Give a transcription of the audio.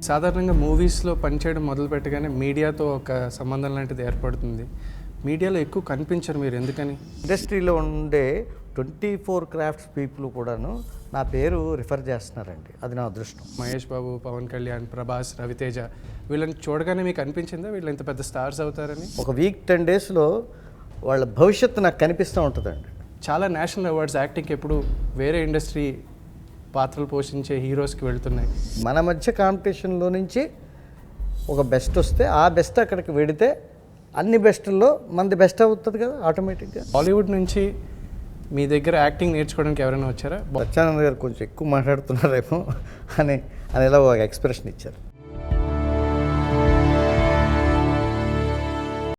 సాధారణంగా మూవీస్లో పనిచేయడం మొదలు పెట్టగానే మీడియాతో ఒక సంబంధం లాంటిది ఏర్పడుతుంది. మీడియాలో ఎక్కువ కనిపించరు మీరు, ఎందుకని? ఇండస్ట్రీలో ఉండే 24 క్రాఫ్ట్స్ పీపుల్ కూడాను నా పేరు రిఫర్ చేస్తున్నారండి. అది నా అదృష్టం. మహేష్ బాబు, పవన్ కళ్యాణ్, ప్రభాస్, రవితేజ వీళ్ళని చూడగానే మీకు అనిపించిందా వీళ్ళు ఇంత పెద్ద స్టార్స్ అవుతారని? ఒక వీక్ 10 డేస్లో వాళ్ళ భవిష్యత్తు నాకు కనిపిస్తూ ఉంటుందండి. చాలా నేషనల్ అవార్డ్స్ యాక్టింగ్కి ఎప్పుడు వేరే ఇండస్ట్రీ పాత్రలు పోషించే హీరోస్కి వెళ్తున్నాయి. మన మధ్య కాంపిటీషన్లో నుంచి ఒక బెస్ట్ వస్తే ఆ బెస్ట్ అక్కడికి వెడితే అన్ని బెస్టుల్లో మనది బెస్ట్ అవుతుంది కదా ఆటోమేటిక్గా. బాలీవుడ్ నుంచి మీ దగ్గర యాక్టింగ్ నేర్చుకోవడానికి ఎవరైనా వచ్చారా? సత్యానంద్ గారు కొంచెం ఎక్కువ మాట్లాడుతున్నారేమో అని ఇలా ఒక ఎక్స్ప్రెషన్ ఇచ్చారు.